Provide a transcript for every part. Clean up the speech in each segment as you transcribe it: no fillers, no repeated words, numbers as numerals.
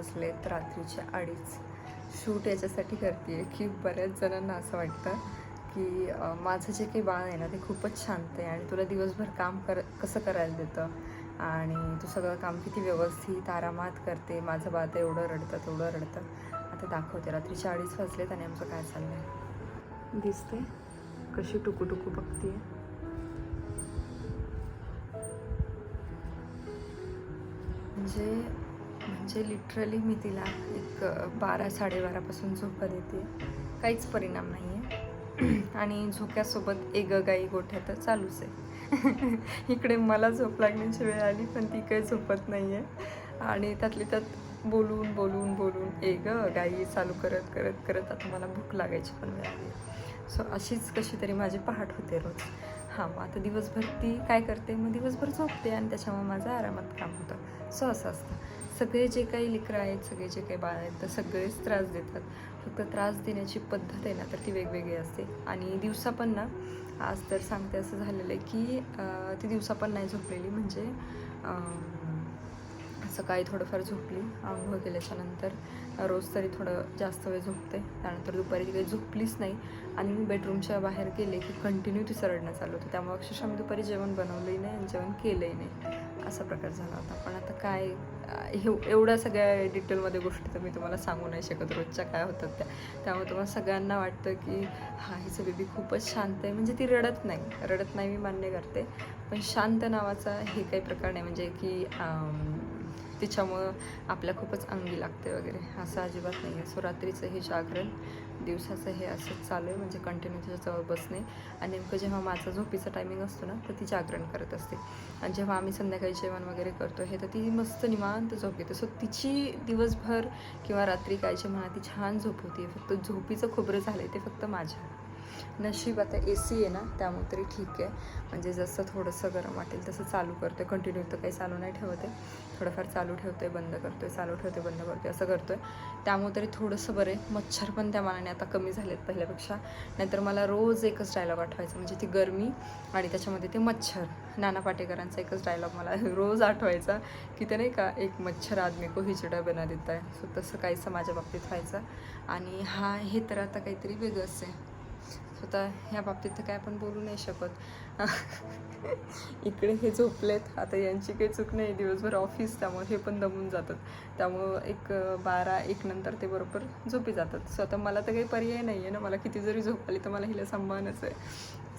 वाजलेत रात्रीचे 2:30. शूट याच्यासाठी करते आहे की बऱ्याच जणांना असं वाटतं की माझं जे काही बाळ आहे ना ते खूपच शांत आहे आणि तुला दिवसभर काम कसं करायला देतं आणि तू सगळं काम किती व्यवस्थित आरामात करते. माझं बाळ तर एवढं रडतं तेवढं रडतं. आता दाखवते. रात्रीचे 2:30 वाजलेत आणि आमचं काय चाललं आहे दिसते. कशी टुकू बघते. म्हणजे लिटरली मी तिला एक 12-12:30पासून झोका देते. काहीच परिणाम नाही आहे आणि झोक्यासोबत एक गाई गोठ्या तर चालूच आहे. इकडे मला झोप लागण्याची वेळ आली पण ती काही झोपत नाही आहे आणि त्यातली त्यात बोलून एक गाई चालू करत आता मला भूक लागायची पण वेळ आली. सो अशीच कशी तरी माझी पहाट होते रोज. मग आता दिवसभर ती काय करते, मग दिवसभर झोपते आणि त्याच्यामुळे माझं आरामात काम होतं. सो असं असतं. सगळे जे काही लेकरं आहेत, सगळे जे काही बाळ आहेत तर सगळेच त्रास देतात. फक्त त्रास देण्याची पद्धत आहे ना तर ती वेगवेगळी असते. आणि दिवसा पण ना, आज तर सांगते असं झालेलं आहे की ती दिवसा पण नाही झोपलेली. म्हणजे सकाळी थोडंफार झोपली, आंघोळ केल्याच्यानंतर रोज तरी थोडं जास्त वेळ झोपते. त्यानंतर दुपारी काही झोपलीच नाही आणि मी बेडरूमच्या बाहेर गेले की कंटिन्यू तिचं रडणं चालू होतं. त्यामुळे अक्षरशः मी दुपारी जेवण बनवलंही नाही आणि जेवण केलंही नाही, असा प्रकार झाला होता. पण आता काय एवढ्या सगळ्या डिटेलमध्ये गोष्टी तर मी तुम्हाला सांगू नाही शकत रोजच्या काय होतात त्या. त्यामुळे तुम्हाला सगळ्यांना वाटतं की हिचं बेबी खूपच शांत आहे. म्हणजे ती रडत नाही मी मान्य करते, पण शांत नावाचा हे काही प्रकार नाही. म्हणजे की तिच्यामुळं आपल्या खूपच अंगी लागते वगैरे असं अजिबात नाही आहे. सो रात्रीचं हे जागरण, दिवसाचं हे असंच चालू आहे. म्हणजे कंटिन्यू तिच्याजवळ बसणे आणि नेमकं जेव्हा माझा झोपीचा टायमिंग असतो ना तर ती जागरण करत असते आणि जेव्हा आम्ही संध्याकाळी जेवण वगैरे करतो हे तर ती मस्त निवांत झोप घेते. सो तिची दिवसभर किंवा रात्री कायची म्हणा ती छान झोप होती. फक्त झोपीचं खोबरं झालं आहे ते फक्त माझ्या नशीब. आता AC आहे ना त्यामुळे तरी ठीक आहे. म्हणजे जसं थोडंसं गरम वाटेल तसं चालू करतो आहे. कंटिन्यू तर काही चालू नाही ठेवते, थोडंफार चालू ठेवतो आहे, बंद करतो आहे, चालू ठेवते बंद करतो आहे, असं करतो आहे. त्यामुळे तरी थोडंसं बरं आहे. मच्छर पण त्या मानाने आता कमी झालेत पहिल्यापेक्षा. नाहीतर मला रोज एकच डायलॉग आठवायचा, म्हणजे ती गरमी आणि त्याच्यामध्ये ते मच्छर. नाना पाटेकरांचा एकच डायलॉग मला रोज आठवायचा की ते नाही का, एक मच्छर आदमी को ही चिडा बना देता है. सो तसं काहीसं माझ्या बाबतीत व्हायचं. आणि हे तर आता काहीतरी वेगळंच आहे. स्वतः ह्या बाबतीत तर काय आपण बोलू नाही शकत. इकडे हे झोपलेत, आता यांची काही चूक नाही. दिवसभर ऑफिस, त्यामुळे हे पण दमून जातात. त्यामुळं एक 12-1 नंतर ते बरोबर झोपी जातात. सो आता मला तर काही पर्याय नाही आहे ना, मला किती जरी झोप आली तर मला हिला सांभाळणंच आहे.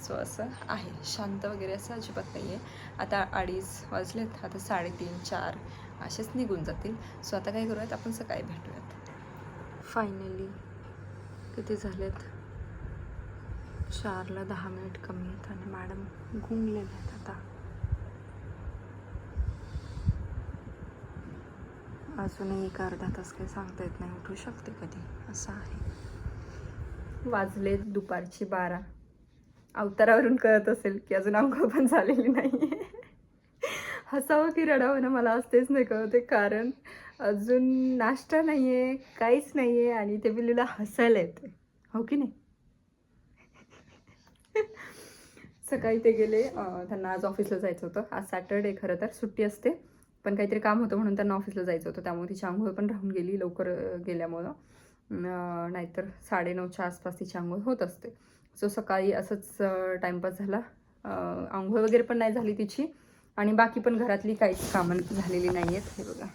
सो असं आहे, शांत वगैरे असं अजिबात नाही आहे. आता 2:30 वाजलेत, आता 3:30-4 असेच निघून जातील. सो आता काय करूयात, आपण सकाळी भेटूयात. फायनली किती झालेत, 4ला 10 मिनिट कमी आहेत आणि मॅडम गुंगलेले आहेत. आता अजूनही एक अर्धा तास काही सांगता येत नाही, उठू शकते कधी, असं आहे. वाजलेत दुपारची 12. अवतारावरून कळत असेल की अजून अंघोळ पण झालेली नाही आहे. हसावं की रडावं ना मला आज तेच नाही कळते, कारण अजून नाश्ता नाही आहे, काहीच नाही आहे आणि ते बिल्लीला हसायला येते, हो की नाही. सकाळी ते गेले, त्यांना आज ऑफिसला जायचं होतं. आज सॅटरडे, खरं तर सुट्टी असते, पण काहीतरी काम होतं म्हणून त्यांना ऑफिसला जायचं होतं. त्यामुळे तिची अंघोळ पण राहून गेली लवकर गेल्यामुळं. नाहीतर 9:30च्या आसपास तिची अंघोळ होत असते. सो सकाळी असंच टाईमपास झाला. अंघोळ वगैरे पण नाही झाली तिची आणि बाकी पण घरातली काहीच कामं झालेली नाही आहेत. हे बघा,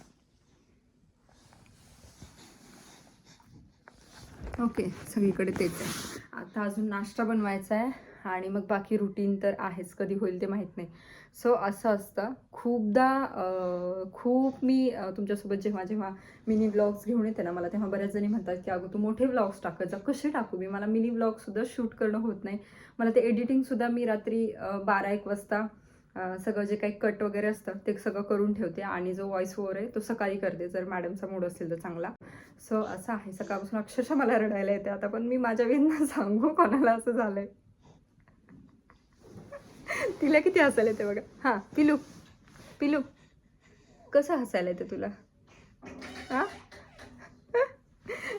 ओके, सगळीकडे तेच आहे. आता अजून नाश्ता बनवायचा आहे आणि मग बाकी रुटीन तर आहेच, कधी होईल ते माहीत नाही. सो असं असतं खूप मी तुमच्यासोबत जेव्हा मिनी ब्लॉग्स घेऊन येते ना, मला तेव्हा बऱ्याच जणी म्हणतात की अगं तू मोठे ब्लॉग्स टाकत जा. कसे टाकू मी, मला मिनी ब्लॉगसुद्धा शूट करणं होत नाही. मला ते एडिटिंगसुद्धा मी रात्री 12-1 वाजता सगळं जे काही कट वगैरे असतं ते सगळं करून ठेवते आणि जो व्हॉइस ओव्हर आहे तो सकाळी करते, जर मॅडमचा मूड असेल तर चांगला. सो असं आहे, सकाळपासून अक्षरशः मला रडायला येते आता, पण मी माझ्या विना सांगू कोणाला, असं झालंय. तिला किती हसायला येते बघा. हां पिलू, पिलू कसं हसायला येते तुला? हां,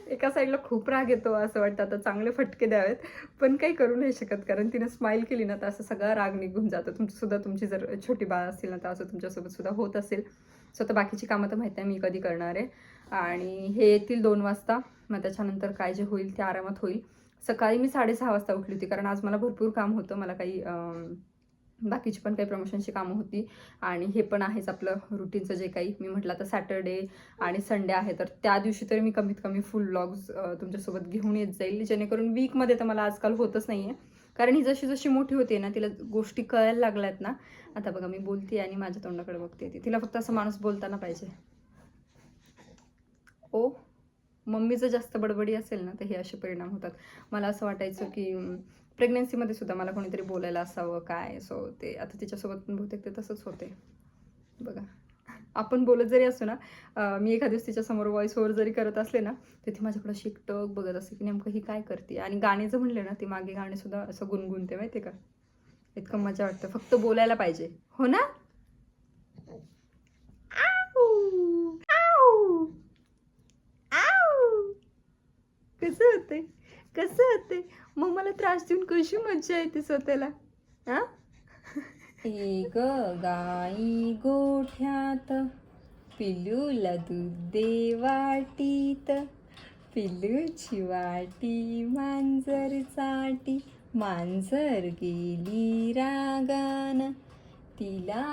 एका साईडला खूप राग येतो, असं वाटतं आता चांगले फटके द्यावेत, पण काही करू नाही शकत, कारण तिनं स्माईल केली ना तर असं सगळा राग निघून जातो. तुमचंसुद्धा, तुमची जर छोटी बाळ असतील ना तर असं तुमच्यासोबत सुद्धा होत असेल. सो आता बाकीची कामं तर माहीत आहे मी कधी करणार आहे. आणि हे येतील 2 वाजता. मग त्याच्यानंतर काय जे होईल ते आरामात होईल. सकाळी मी 6:30 वाजता उठली होती, कारण आज मला भरपूर काम होतं. मला काही बाकीची पण काही प्रमोशनची कामं होती आणि हे पण आहेच आपलं रुटीनचं जे काही. मी म्हटलं आता सॅटर्डे आणि संडे आहे, तर त्या दिवशी तरी मी कमीत कमी फुल व्लॉग्स तुमच्यासोबत घेऊन येत जाईल, जेणेकरून वीकमध्ये तर मला आजकाल होतच नाही आहे. कारण ही जशी जशी मोठी होते ना, तिला गोष्टी कळायला लागल्यात ना. आता बघा मी बोलते आणि माझ्या तोंडाकडे बघते, तिला फक्त असं माणूस बोलताना पाहिजे. ओ मम्मीचं जास्त बडबडी असेल ना, तर हे असे परिणाम होतात. मला असं वाटायचं की प्रेग्नन्सीमध्ये सुद्धा मला कोणीतरी बोलायला असावं काय. सो ते आता तिच्यासोबत पण बहुतेक ते तसंच होते. बघा आपण बोलत जरी असतो ना, मी एखाद्या दिवस तिच्यासमोर व्हॉइस ओव्हर जरी करत असले ना, तर ती माझ्याकडे अशी एकटक बघत असते की नेमकं ही काय करते. आणि गाणे जर म्हणले ना, ती मागे गाणेसुद्धा असं गुणगुणते माहिती आहे का. इतकं मजा वाटतं, फक्त बोलायला पाहिजे. हो ना. कसं होते, कसं होते मग मला त्रास देऊन कशी मज्जा येते स्वतःला. हा एक गाई गोठ्यात पिल्लूला दूध दे वाटीत, पिल्लूची वाटी मांजर चाटी, मांजर गेली रागान, तिला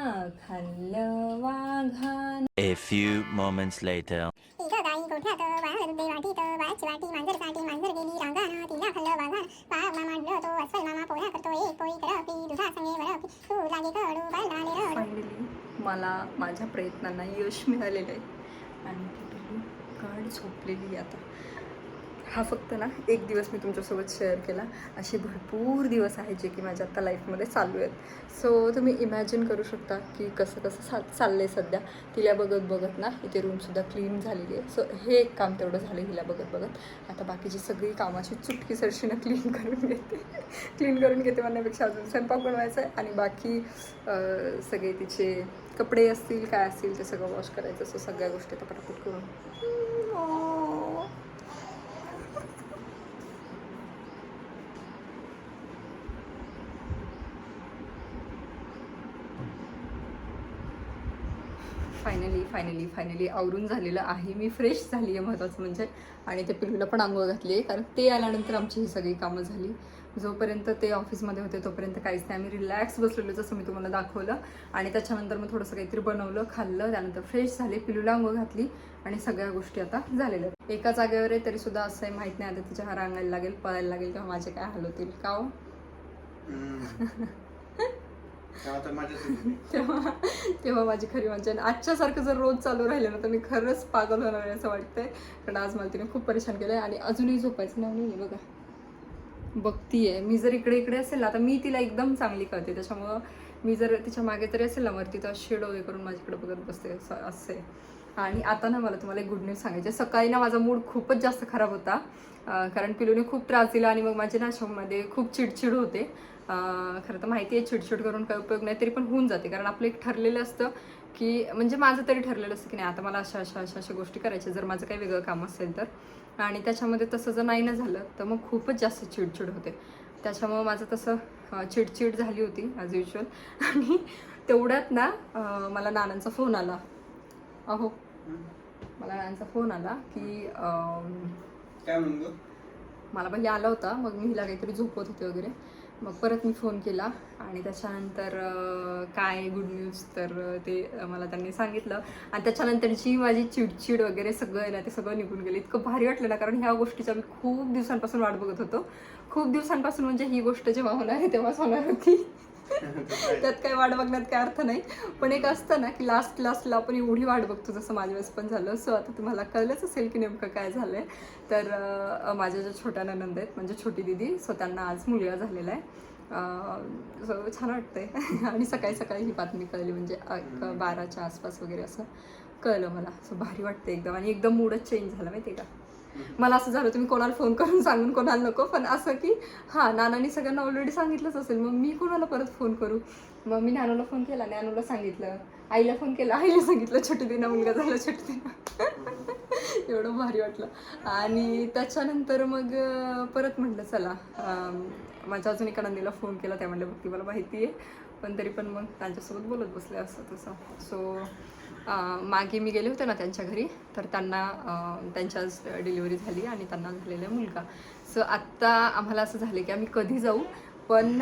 खाल्लं वाघान. A few moments later. एक गाई गोठ्यात बाळाला दूध दे वाटीत, बाळाची वाटी मांजर साठी, मांजर गेली रांगान, तिला खाल्लं वाघान. बाळ मामा म्हणलं तो अस्वल मामा पोळ्या करतो, एक पोळी करपी दुधा संगे वरपी, तू लागे कडू बाळाले रडू. फायनली मला माझ्या प्रयत्नांना यश मिळालेलं आहे आणि ती गाढ झोपलेली आता. हा फक्त ना एक दिवस मी तुमच्यासोबत शेअर केला. असे भरपूर दिवस आहेत जे की माझ्या आता लाईफमध्ये चालू आहेत. सो तुम्ही इमॅजिन करू शकता की कसं कसं चाललं आहे सध्या. तिला बघत बघत ना इथे रूमसुद्धा क्लीन झालेली आहे. सो हे एक काम तेवढं झालं हिला बघत बघत. आता बाकीची सगळी कामाची चुटकी सरशीनं क्लीन करून घेते म्हणण्यापेक्षा अजून स्वयंपाक बनवायचा आहे आणि बाकी सगळे तिचे कपडे असतील काय असतील ते सगळं वॉश करायचं. सो सगळ्या गोष्टी आता पटापट करून फायनली आवरून झालेलं आहे. मी फ्रेश झाली आहे महत्त्वाचं म्हणजे. आणि ते पिल्लूला पण आंघोळ घातली आहे, कारण ते आल्यानंतर आमची ही सगळी कामं झाली. जोपर्यंत ते ऑफिसमध्ये होते तोपर्यंत काहीच नाही, आम्ही रिलॅक्स बसलेलो जसं मी तुम्हाला दाखवलं. आणि त्याच्यानंतर मग थोडंसं काहीतरी बनवलं खाल्लं, त्यानंतर फ्रेश झाले, पिल्लूला आंघोळ घातली आणि सगळ्या गोष्टी आता झालेल्या. एका जागेवर आहे तरीसुद्धा असं आहे माहीत नाही आता तिच्या रांगायला लागेल, पळायला लागेल किंवा माझे काय हाल होतील का हो. तेव्हा माझी खरी मजा. आणि आजच्यासारखं जर रोज चालू राहिलं ना तर मी खरंच पागल होणार आहे असं वाटतंय. कारण आज मला तिने खूप परेशान केलं आहे आणि अजूनही झोपायचं नाव नाही आहे. बघा बघतीये मी जर इकडे असेल ना, आता मी तिला एकदम चांगली करते, त्याच्यामुळं मी जर तिच्या मागे तरी असेल ना वरती तर शेडोळे करून माझ्याकडे बघत बसते असं आहे. आणि आता ना मला तुम्हाला एक गुड न्यूज सांगायची. सकाळी ना माझा मूड खूपच जास्त खराब होता, कारण पिलूने खूप त्रास दिला आणि मग माझ्या नाशामध्ये खूप चिडचिड होते. खरं तर माहिती आहे चिडचिड करून काही उपयोग नाही, तरी पण होऊन जाते. कारण आपलं एक ठरलेलं असतं की म्हणजे माझं तरी ठरलेलं असतं की नाही आता मला अशा गोष्टी करायच्या जर माझं काही वेगळं काम असेल तर. आणि त्याच्यामध्ये तसं जर नाही ना झालं तर मग खूपच जास्त चिडचिड होते. त्याच्यामुळं माझं तसं चिडचिड झाली होती ॲज युजल. आणि तेवढ्यात ना मला नानांचा फोन आला. मला नानांचा फोन आला की काय म्हणतो मला भाई आला होता. मग मी हिला काहीतरी झोपवत होते वगैरे. मग परत मी फोन केला आणि त्याच्यानंतर काय गुड न्यूज तर ते मला त्यांनी सांगितलं. आणि त्याच्यानंतरची माझी चिडचिड वगैरे सगळं आहे ना ते सगळं निघून गेलं. इतकं भारी वाटलं ना, कारण ह्या गोष्टीच्या मी खूप दिवसांपासून वाट बघत होतो. खूप दिवसांपासून म्हणजे ही गोष्ट जेव्हा होणार आहे तेव्हाच होणार होती. त्यात काही वाट बघण्यात काय अर्थ नाही. पण एक असतं ना की लास्टला आपण एवढी वाट बघतो, जसं माझ्या वेळेस पण झालं. सो आता तुम्हाला कळलंच असेल की नेमकं काय झालं आहे. तर माझ्या ज्या छोट्या नणंद आहेत म्हणजे छोटी दिदी, सो त्यांना आज मुलगा झालेला आहे. सो छान वाटतंय. आणि सकाळी ही बातमी कळली म्हणजे 12च्या आसपास वगैरे असं कळलं मला. सो भारी वाटतं एकदम. आणि एकदम मूडच चेंज झाला माहिती आहे का. मला असं झालं तुम्ही कोणाला फोन करून सांगून कोणाला नको, पण असं की हां नानांनी सगळ्यांना ऑलरेडी सांगितलंच असेल, मग मी कोणाला परत फोन करू. मग मी नानूला फोन केला, नानूला सांगितलं, आईला फोन केला, आईला सांगितलं छोटी दिना मुलगा झाला छोटी दिना. एवढं भारी वाटलं. आणि त्याच्यानंतर मग परत म्हटलं चला माझ्या अजून एका नंदीला फोन केला. त्या म्हटलं बघ ती मला माहिती आहे, पण तरी पण मग त्यांच्यासोबत बोलत बसले असं तसं. सो मागे मी गेले होते ना त्यांच्या घरी, तर त्यांना त्यांच्याच डिलिव्हरी झाली आणि त्यांना झालेला मुलगा. सो आत्ता आम्हाला असं झालं की आम्ही कधी जाऊ. पण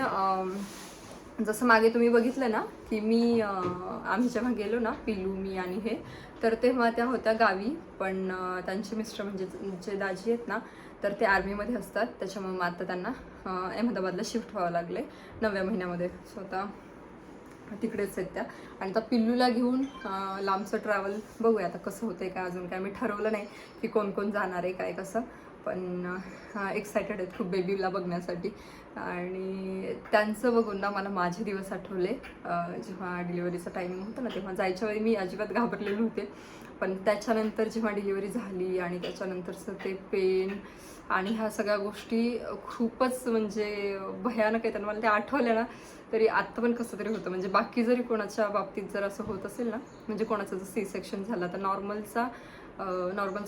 जसं मागे तुम्ही बघितलं ना की आम्ही जेव्हा गेलो ना, पिल्लू, मी आणि हे, तर तेव्हा त्या होत्या गावी. पण त्यांचे मिस्टर म्हणजे जे दाजी आहेत ना, तर ते आर्मीमध्ये असतात. त्याच्यामुळे मग आता त्यांना अहमदाबादला शिफ्ट व्हावं लागले 9व्या महिन्यामध्ये. सो आता तिकडेच आहेत त्या. आणि आता पिल्लूला घेऊन लांबचं ट्रॅव्हल बघूया आता कसं होतं आहे. काय अजून काय मी ठरवलं नाही की कोण कोण जाणार आहे काय कसं. पण एक्सायटेड आहेत खूप बेबीला बघण्यासाठी. आणि त्यांचं बघून ना मला माझे दिवस आठवले. जेव्हा डिलिव्हरीचा टाईम होता ना, तेव्हा जायच्या वेळी मी अजिबात घाबरलेले होते. पण त्याच्यानंतर जेव्हा डिलिव्हरी झाली आणि त्याच्यानंतरचं ते पेन आणि ह्या सगळ्या गोष्टी खूपच म्हणजे भयानक आहेत. आणि मला ते आठवल्या ना तरी आत्ता पण कसं तरी होतं. म्हणजे बाकी जरी कोणाच्या बाबतीत जर असं होत असेल ना, म्हणजे कोणाचं जर सी सेक्शन झालं तर नॉर्मलचा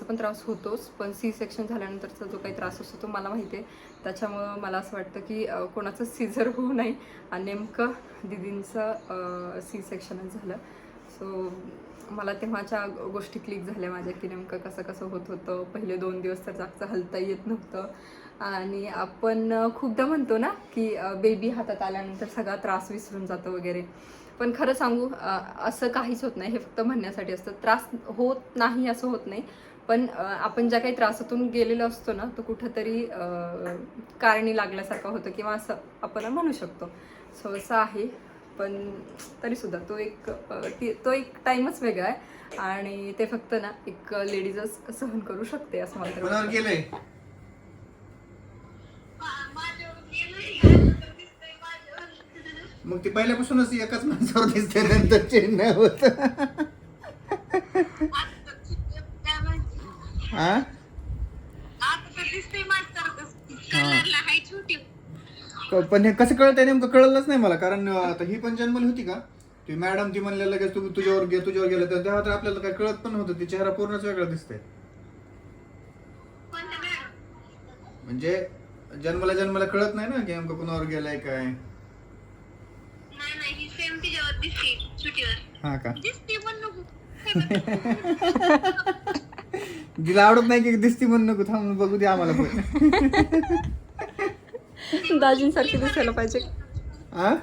पण त्रास होतोच. पण सी सेक्शन झाल्यानंतरचा जो काही त्रास असतो तो मला माहिती आहे. त्याच्यामुळं मला असं वाटतं की कोणाचं सीझर होऊ नये. आणि नेमकं दीदींचं सी सेक्शनच झालं. सो मला तेव्हाच्या गोष्टी क्लिक झाल्या माझ्या की नेमकं कसं कसं होत होतं. पहिले 2 दिवस तर जागचं हलता येत नव्हतं. आणि आपण खूपदा म्हणतो ना की बेबी हातात आल्यानंतर सगळा त्रास विसरून जातो वगैरे. पण खरं सांगू असं काहीच होत नाही. हे फक्त म्हणण्यासाठी असतं. त्रास होत नाही असं होत नाही. पण आपण ज्या काही त्रासातून गेलेलो असतो ना, तो कुठंतरी कारणी लागल्यासारखं होतं किंवा असं आपण म्हणू शकतो. सो असं आहे. पण तरीसुद्धा तो एक टाईमच वेगळा आहे. आणि ते फक्त ना एक लेडीजच सहन करू शकते असं मला तरी वाटतं. गेलंय मग ती पहिल्यापासूनच एकाच माणसावर दिसते, नंतर चेंज नाही होत. हा पण हे कसं कळतंय नेमकं कळलंच नाही मला. कारण आता ही पण जन्मली होती का ती मॅडम, ती म्हणलेलं लगेच तुझ्यावर गेलं तर तेव्हा तर आपल्याला काय कळत पण नव्हतं. ती चेहरा पूर्णच वेगळा दिसतोय. म्हणजे जन्मला कळत नाही ना की नेमकं कुणावर गेलाय काय. हा का तिला आवडत नाही की दिसती म्हणून नको. थांबून बघू दे आम्हाला पण. दाजींसारखी दिसायला पाहिजे. हा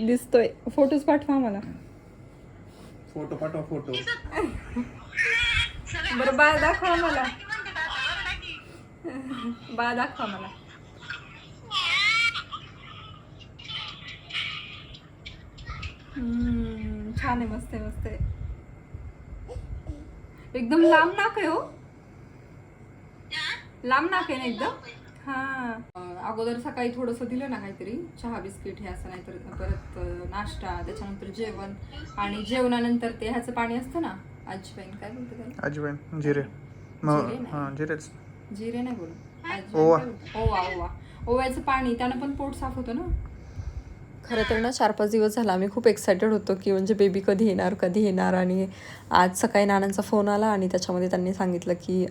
दिसतोय. फोटोज पाठवा मला. फोटो पाठवा फोटो. बरं बाळ दाखवा मला. बाळ दाखवा मला. छान आहे. मस्त आहे. मस्त आहे. एकदम लांब नाक आहे हो. लांब नाक आहे ना एकदम. हा अगोदर सकाळी थोडंसं दिलं ना काहीतरी चहा बिस्किट हे असं, नाही तर परत नाश्ता, त्याच्यानंतर जेवण. आणि जेवणानंतर ते ह्याचं पाणी असतं ना, अजवाईन काय बोलतो त्याला? अजवाईन जिरे. जिरेच. जिरे नाही बोलत. ओवा. ओव्याचं पाणी त्यानं पण पोट साफ होतं ना. खरं तर ना 4-5 दिवस झाला आम्ही खूप एक्सायटेड होतो की म्हणजे बेबी कधी येणार. आणि आज सकाळी नानांचा फोन आला आणि त्याच्यामध्ये त्यांनी सांगितलं की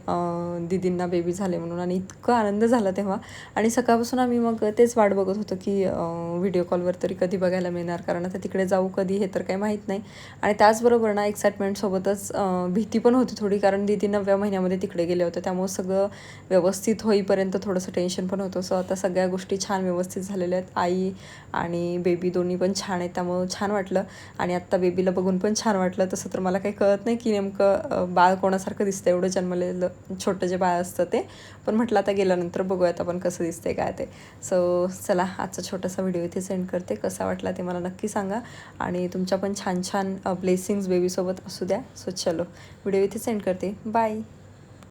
दीदींना बेबी झाले म्हणून. आणि इतकं आनंद झाला तेव्हा. आणि सकाळपासून आम्ही मग तेच वाट बघत होतो की व्हिडिओ कॉलवर तरी कधी बघायला मिळणार. कारण आता तिकडे जाऊ कधी हे तर काही माहीत नाही. आणि त्याचबरोबर ना एक्साइटमेंटसोबतच भीती पण होती थोडी. कारण दीदी 9व्या महिन्यामध्ये तिकडे गेले होते. त्यामुळे सगळं व्यवस्थित होईपर्यंत थोडंसं टेन्शन पण होतं. सो आता सगळ्या गोष्टी छान व्यवस्थित झालेल्या आहेत. आई आणि बेबी दोन्ही पण छान आहेत. त्यामुळं छान वाटलं. आणि आत्ता बेबीला बघून पण छान वाटलं. तसं तर मला काही कळत नाही की नेमकं बाळ कोणासारखं दिसतं, एवढं जन्मलेलं छोटं जे बाळ असतं ते. पण म्हटलं आता गेल्यानंतर बघूयात आपण कसं दिसतंय काय ते. सो चला आजचा छोटासा व्हिडिओ इथे सेंड करते. कसा वाटला ते मला नक्की सांगा. आणि तुमच्या पण छान छान ब्लेसिंग्स बेबीसोबत असू द्या. सो चलो व्हिडिओ इथे सेंड करते. बाय.